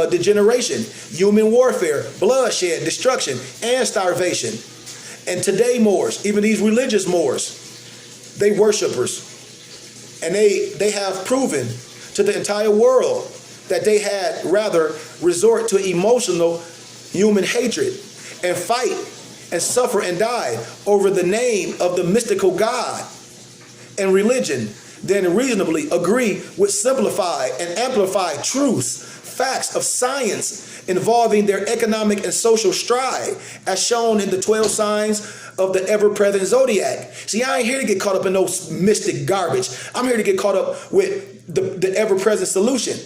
degeneration, human warfare, bloodshed, destruction, and starvation. And today Moors, even these religious Moors, they worshipers, and they have proven to the entire world that they had rather resort to emotional human hatred and fight and suffer and die over the name of the mystical God and religion than reasonably agree with simplified and amplified truths, facts of science involving their economic and social strive, as shown in the 12 signs of the ever-present Zodiac. See, I ain't here to get caught up in no mystic garbage. I'm here to get caught up with the ever-present solution.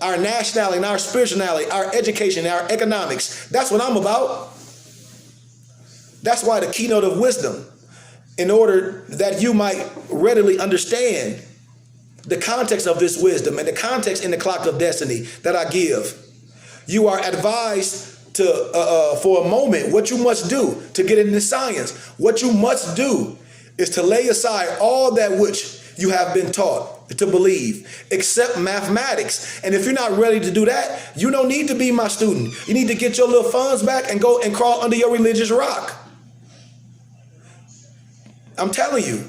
Our nationality and our spirituality, our education, our economics. That's what I'm about. That's why the keynote of wisdom, in order that you might readily understand the context of this wisdom and the context in the clock of destiny that I give, you are advised to, for a moment, what you must do to get into science. What you must do is to lay aside all that which you have been taught to believe, except mathematics. And if you're not ready to do that, you don't need to be my student. You need to get your little funds back and go and crawl under your religious rock. I'm telling you.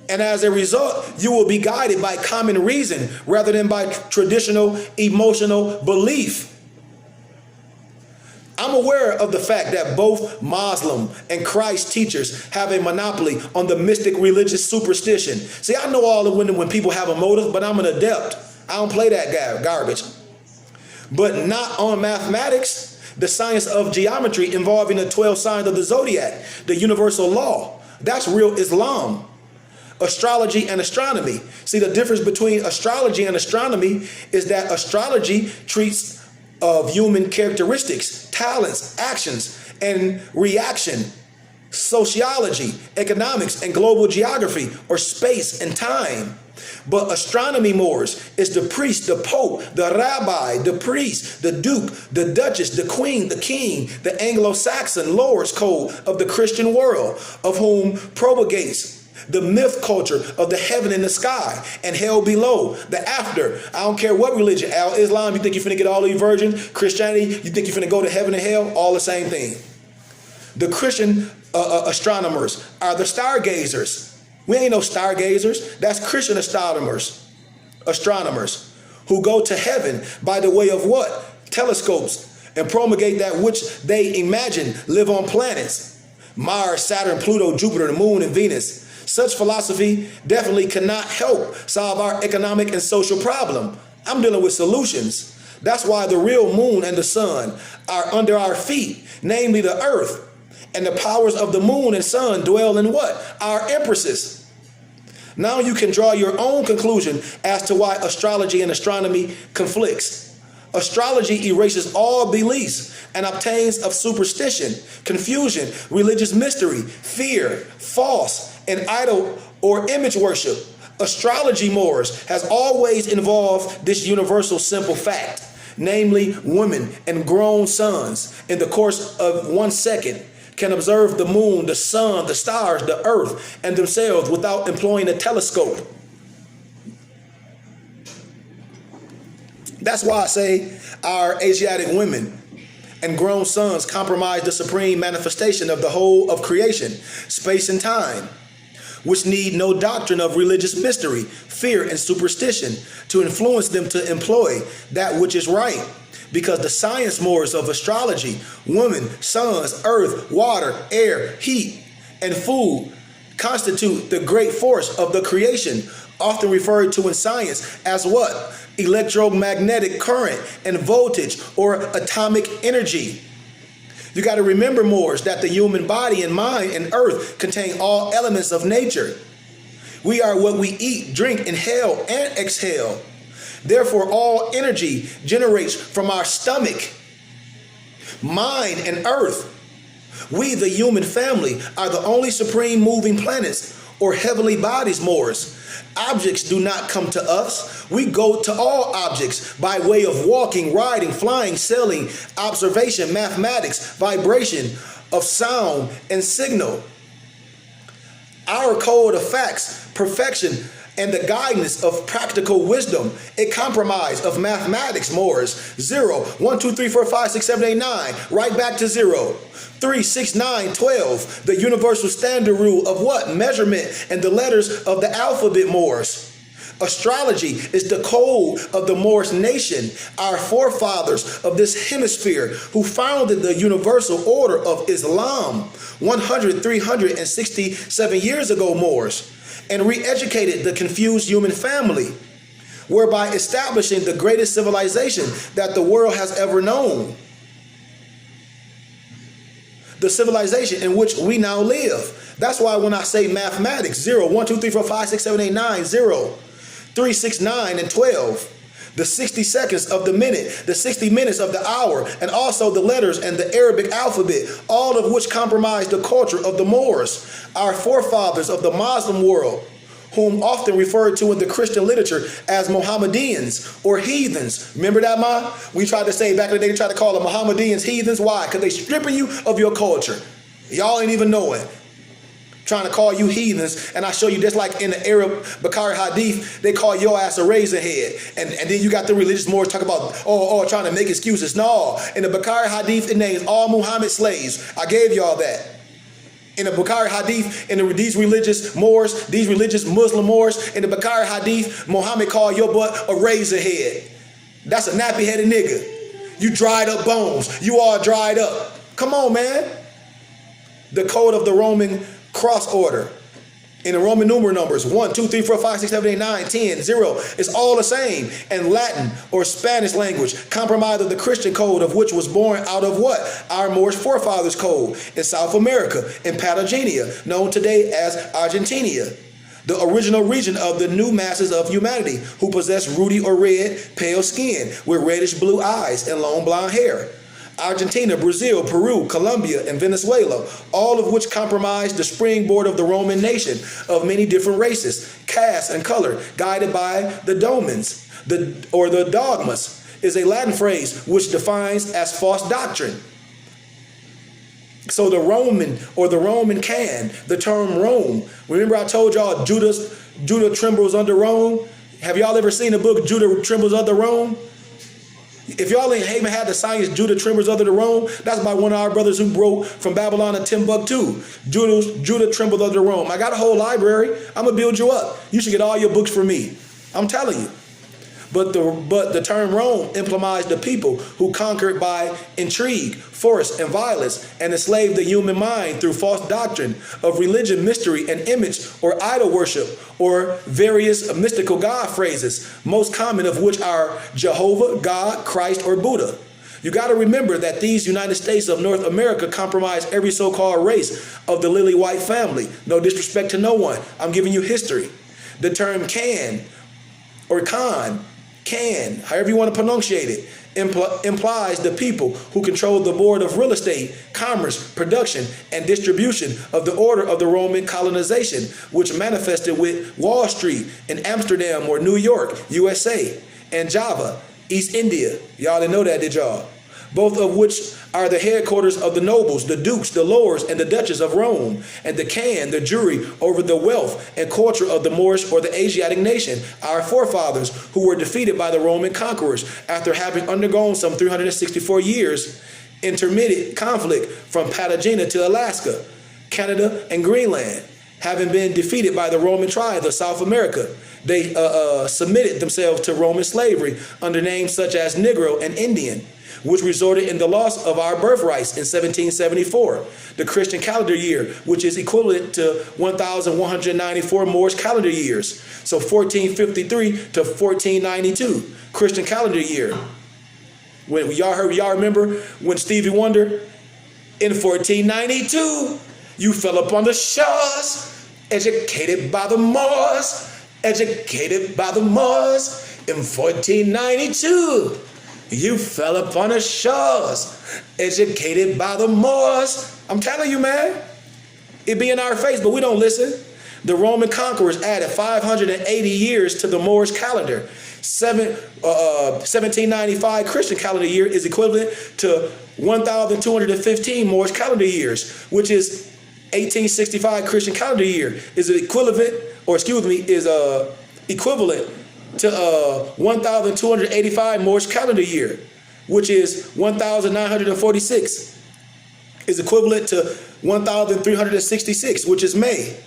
And as a result, you will be guided by common reason rather than by traditional emotional belief. I'm aware of the fact that both Muslim and Christ teachers have a monopoly on the mystic religious superstition. See, I know all the when people have a motive, but I'm an adept. I don't play that garbage. but not on mathematics. The science of geometry involving the 12 signs of the Zodiac, the universal law. That's real Islam. Astrology and astronomy. See, the difference between astrology and astronomy is that astrology treats of human characteristics, talents, actions, and reaction, sociology, economics, and global geography, or space and time. But astronomy, Moors, is the priest, the pope, the rabbi, the priest, the duke, the duchess, the queen, the king, the Anglo-Saxon Lord's code of the Christian world, of whom propagates the myth culture of the heaven and the sky and hell below, the after. I don't care what religion. Islam, you think you're finna get all these virgins? Christianity, you think you're finna go to heaven and hell? All the same thing. The Christian astronomers are the stargazers. We ain't no stargazers. That's Christian astronomers who go to heaven by the way of what? Telescopes, and promulgate that which they imagine live on planets. Mars, Saturn, Pluto, Jupiter, the moon, and Venus. Such philosophy definitely cannot help solve our economic and social problem. I'm dealing with solutions. That's why the real moon and the sun are under our feet, namely the earth. And the powers of the moon and sun dwell in what? Our empresses. Now you can draw your own conclusion as to why astrology and astronomy conflicts. Astrology erases all beliefs and obtains of superstition, confusion, religious mystery, fear, false, and idol or image worship. Astrology, Moors, has always involved this universal simple fact, namely women and grown sons in the course of 1 second can observe the moon, the sun, the stars, the earth, and themselves without employing a telescope. That's why I say our Asiatic women and grown sons compromise the supreme manifestation of the whole of creation, space and time, which need no doctrine of religious mystery, fear, and superstition to influence them to employ that which is right. Because the science Moors of astrology, women, suns, earth, water, air, heat, and food constitute the great force of the creation, often referred to in science as what? Electromagnetic current and voltage, or atomic energy. You got to remember, Moors, that the human body and mind and earth contain all elements of nature. We are what we eat, drink, inhale, and exhale. Therefore, all energy generates from our stomach, mind, and earth. We, the human family, are the only supreme moving planets or heavenly bodies, Moors. Objects do not come to us. We go to all objects by way of walking, riding, flying, sailing, observation, mathematics, vibration of sound and signal. Our code of facts, perfection, and the guidance of practical wisdom, a compromise of mathematics, Moors. 0, 1, 2, 3, 4, 5, 6, 7, 8, 9, right back to 0. 3, 6, 9, 12, the universal standard rule of what? Measurement and the letters of the alphabet, Moors. Astrology is the code of the Moorish nation, our forefathers of this hemisphere who founded the universal order of Islam 367 years ago, Moors, and re-educated the confused human family, whereby establishing the greatest civilization that the world has ever known. The civilization in which we now live. That's why when I say mathematics, 0, 1, 2, 3, 4, 5, 6, 7, 8, 9, 0, 3, 6, 9, and 12. The 60 seconds of the minute, the 60 minutes of the hour, and also the letters and the Arabic alphabet, all of which comprise the culture of the Moors, our forefathers of the Muslim world, whom often referred to in the Christian literature as Mohammedans or heathens. Remember that, Ma? We tried to say back in the day, they tried to call the Mohammedans heathens. Why? Because they stripping you of your culture. Y'all ain't even know it. Trying to call you heathens, and I show you just like in the Arab Bukhari Hadith, they call your ass a razor head. And then you got the religious Moors talk about, trying to make excuses. No, in the Bukhari Hadith, it names all Muhammad slaves. I gave y'all that. In the Bukhari Hadith, these religious Moors, these religious Muslim Moors, in the Bukhari Hadith, Muhammad called your butt a razor head. That's a nappy-headed nigga. You dried up bones. You all dried up. Come on, man. The code of the Roman cross order In the Roman numeral numbers, 1, 2, 3, 4, 5, 6, 7, 8, 9, 10, 0, it's all the same. And Latin or Spanish language, compromised of the Christian code, of which was born out of what? Our Moorish forefathers' code in South America, in Patagonia, known today as Argentina, the original region of the new masses of humanity who possess ruddy or red, pale skin with reddish blue eyes and long blonde hair. Argentina, Brazil, Peru, Colombia, and Venezuela, all of which comprised the springboard of the Roman nation of many different races, castes, and color, guided by the domines, the dogmas, is a Latin phrase which defines as false doctrine. So the Roman or the Roman can, the term Rome. Remember I told y'all Judah trembles under Rome? Have y'all ever seen the book Judah Trembles Under Rome? If y'all ain't even had the science Judah Trembles Under the Rome, that's by one of our brothers who broke from Babylon to Timbuktu. Judah Trembled Under Rome. I got a whole library. I'm going to build you up. You should get all your books from me. I'm telling you. But the term Rome implies the people who conquered by intrigue, force, and violence, and enslaved the human mind through false doctrine of religion, mystery, and image, or idol worship, or various mystical God phrases, most common of which are Jehovah, God, Christ, or Buddha. You got to remember that these United States of North America comprise every so-called race of the lily white family. No disrespect to no one. I'm giving you history. The term can or can, however you want to pronunciate it, implies the people who control the board of real estate, commerce, production, and distribution of the order of the Roman colonization, which manifested with Wall Street in Amsterdam or New York, USA, and Java, East India. Y'all didn't know that, did y'all? Both of which are the headquarters of the nobles, the dukes, the lords, and the duchess of Rome, and the can, the jury, over the wealth and culture of the Moorish or the Asiatic nation, our forefathers, who were defeated by the Roman conquerors after having undergone some 364 years intermittent conflict from Patagonia to Alaska, Canada, and Greenland. Having been defeated by the Roman tribes of South America, they submitted themselves to Roman slavery under names such as Negro and Indian, which resulted in the loss of our birthrights in 1774, the Christian calendar year, which is equivalent to 1,194 Moorish calendar years. So 1453 to 1492, Christian calendar year. When y'all remember when Stevie Wonder, in 1492, you fell upon the shores, educated by the Moors, educated by the Moors, in 1492. You fell upon the shores, educated by the Moors. I'm telling you, man, it be in our face, but we don't listen. The Roman conquerors added 580 years to the Moorish calendar. 1795 Christian calendar year is equivalent to 1,215 Moorish calendar years, which is 1865 Christian calendar year is equivalent to 1,285 Moorish calendar year, which is 1,946, is equivalent to 1,366, which is May.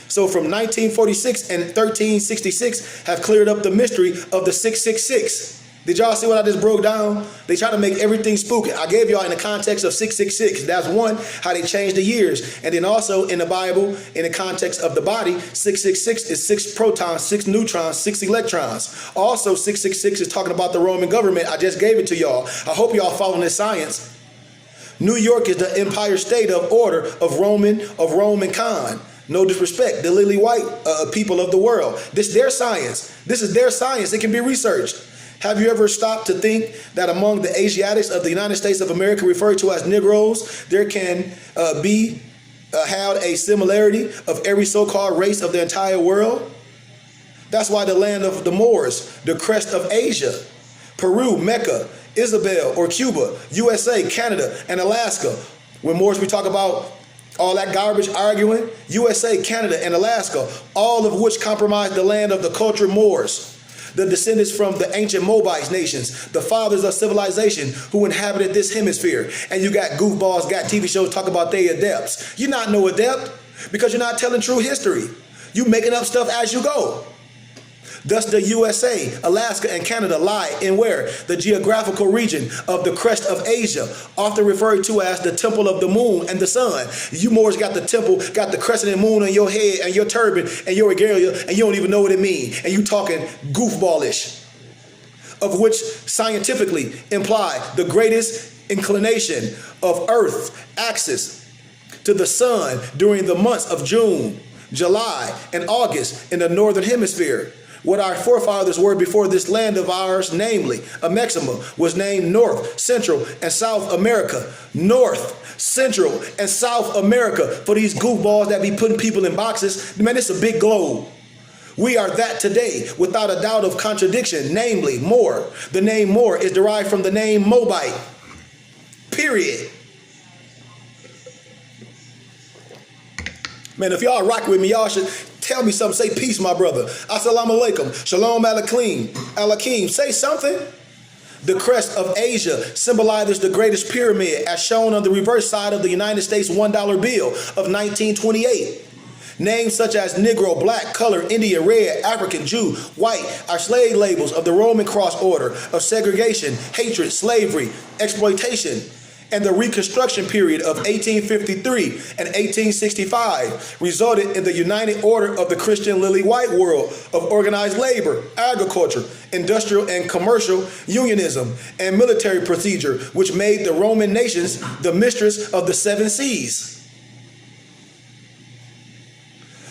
So from 1946 and 1366 have cleared up the mystery of the 666. Did y'all see what I just broke down? They try to make everything spooky. I gave y'all in the context of 666. That's one, how they changed the years. And then also in the Bible, in the context of the body, 666 is 6 protons, 6 neutrons, 6 electrons. Also, 666 is talking about the Roman government. I just gave it to y'all. I hope y'all following this science. New York is the empire state of order of Rome and Khan. No disrespect, the lily white people of the world. This is their science. This is their science. It can be researched. Have you ever stopped to think that among the Asiatics of the United States of America, referred to as Negroes, there can be held a similarity of every so-called race of the entire world? That's why the land of the Moors, the crest of Asia, Peru, Mecca, Isabel, or Cuba, USA, Canada, and Alaska. When Moors, we talk about all that garbage arguing, USA, Canada, and Alaska, all of which comprise the land of the cultured Moors, the descendants from the ancient Moabite nations, the fathers of civilization who inhabited this hemisphere. And you got goofballs, got TV shows talk about they adepts. You're not no adept because you're not telling true history. You making up stuff as you go. Thus the USA, Alaska, and Canada lie in where? The geographical region of the crest of Asia, often referred to as the temple of the moon and the sun. You Moors got the temple, got the crescent and moon on your head and your turban and your regalia, and you don't even know what it means. And you talking goofballish, of which scientifically imply the greatest inclination of Earth axis to the sun during the months of June, July, and August in the northern hemisphere. What our forefathers were before this land of ours, namely Amexima, was named North, Central, and South America. North, Central, and South America. For these goofballs that be putting people in boxes, man, it's a big globe. We are that today, without a doubt of contradiction, namely Moor. The name Moor is derived from the name Moabite. Period. Man, if y'all rock with me, y'all should tell me something. Say peace, my brother. Assalamu alaikum. Shalom alakim. Say something. The crest of Asia symbolizes the greatest pyramid, as shown on the reverse side of the United States $1 bill of 1928. Names such as Negro, Black, Color, Indian, Red, African, Jew, White are slave labels of the Roman cross order of segregation, hatred, slavery, exploitation, and the Reconstruction period of 1853 and 1865 resulted in the United Order of the Christian Lily White world of organized labor, agriculture, industrial and commercial unionism, and military procedure, which made the Roman nations the mistress of the seven seas.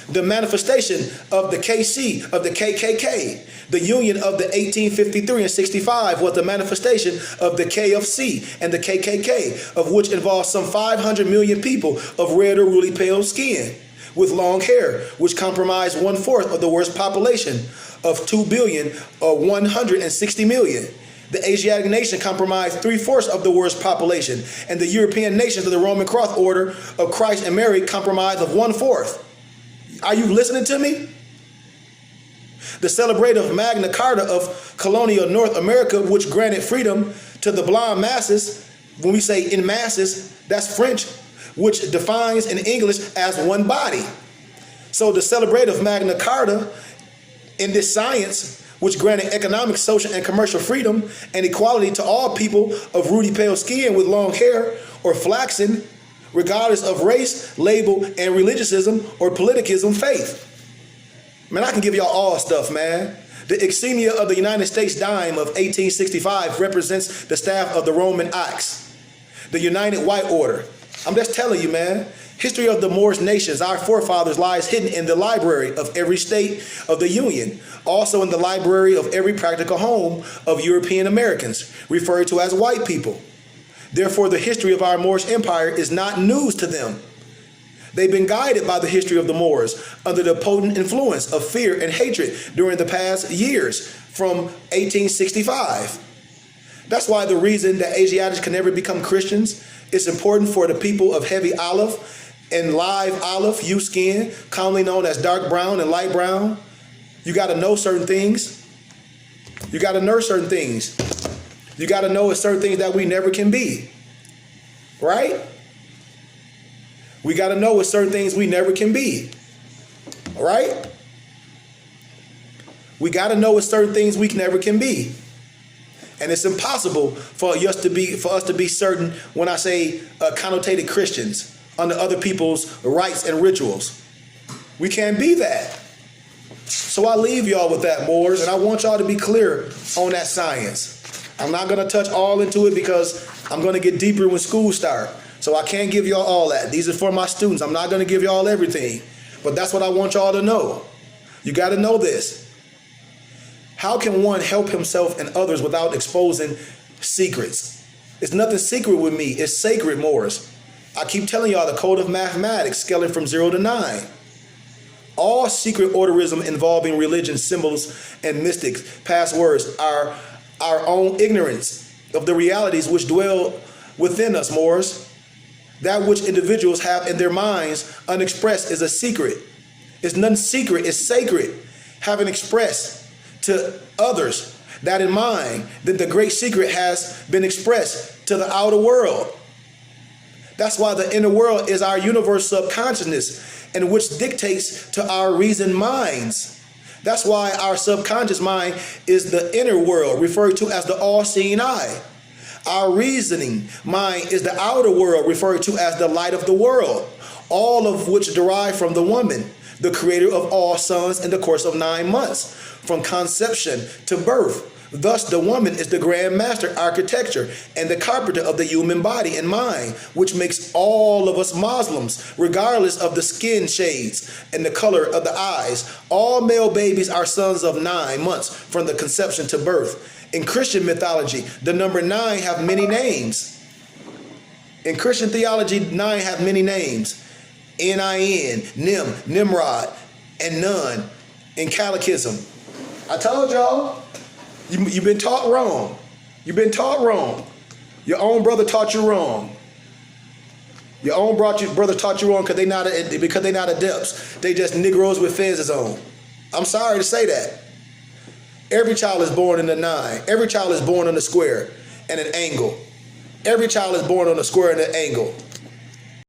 The manifestation of the KC, of the KKK, the union of the 1853 and 65 was the manifestation of the K of C and the KKK, of which involved some 500 million people of red or really pale skin with long hair, which comprised 1/4 of the world's population of 2 billion or 160 million. The Asiatic nation comprised 3/4 of the world's population, and the European nations of the Roman cross order of Christ and Mary comprised of 1/4. Are you listening to me? The celebrative Magna Carta of colonial North America, which granted freedom to the blind masses, when we say in masses, that's French, which defines in English as one body. So the celebrative Magna Carta in this science, which granted economic, social, and commercial freedom and equality to all people of ruddy pale skin with long hair or flaxen, regardless of race, label, and religiousism or politicism, faith. Man, I can give y'all all stuff, man. The insignia of the United States dime of 1865 represents the staff of the Roman ox, the United White Order. I'm just telling you, man. History of the Moorish nations, our forefathers, lies hidden in the library of every state of the Union, also in the library of every practical home of European Americans, referred to as white people. Therefore, the history of our Moorish Empire is not news to them. They've been guided by the history of the Moors under the potent influence of fear and hatred during the past years from 1865. That's why the reason that Asiatics can never become Christians is important for the people of heavy olive and live olive hue skin, commonly known as dark brown and light brown. You got to know certain things. You got to know certain things. You got to know certain things that we never can be, right? We got to know certain things we never can be, all right? We got to know certain things we never can be. And it's impossible for us to be certain when I say connotated Christians under other people's rites and rituals. We can't be that. So I leave y'all with that, Moors, and I want y'all to be clear on that science. I'm not going to touch all into it because I'm going to get deeper when school starts. So I can't give y'all all that. These are for my students. I'm not going to give y'all everything. But that's what I want y'all to know. You got to know this. How can one help himself and others without exposing secrets? It's nothing secret with me. It's sacred, Moors. I keep telling y'all the code of mathematics, scaling from 0 to 9. All secret orderism involving religion, symbols, and mystics, past words, are our own ignorance of the realities which dwell within us, Moors. That which individuals have in their minds unexpressed is a secret. It's nothing secret, it's sacred. Having expressed to others that in mind, then the great secret has been expressed to the outer world. That's why the inner world is our universe subconsciousness, and which dictates to our reasoned minds. That's why our subconscious mind is the inner world, referred to as the all-seeing eye. Our reasoning mind is the outer world, referred to as the light of the world, all of which derive from the woman, the creator of all sons in the course of 9 months, from conception to birth. Thus, the woman is the grand master architecture and the carpenter of the human body and mind, which makes all of us Muslims, regardless of the skin shades and the color of the eyes. All male babies are sons of 9 months from the conception to birth. In Christian mythology, the number 9 have many names. In Christian theology, 9 have many names. Nin, Nim, Nimrod, and Nun. In catechism, I told y'all, you've been taught wrong. You've been taught wrong. Your own brother taught you wrong. Your own brother taught you wrong because they're not adepts. They just Negroes with fezes on. I'm sorry to say that. Every child is born in the 9. Every child is born on a square and an angle. Every child is born on a square and an angle.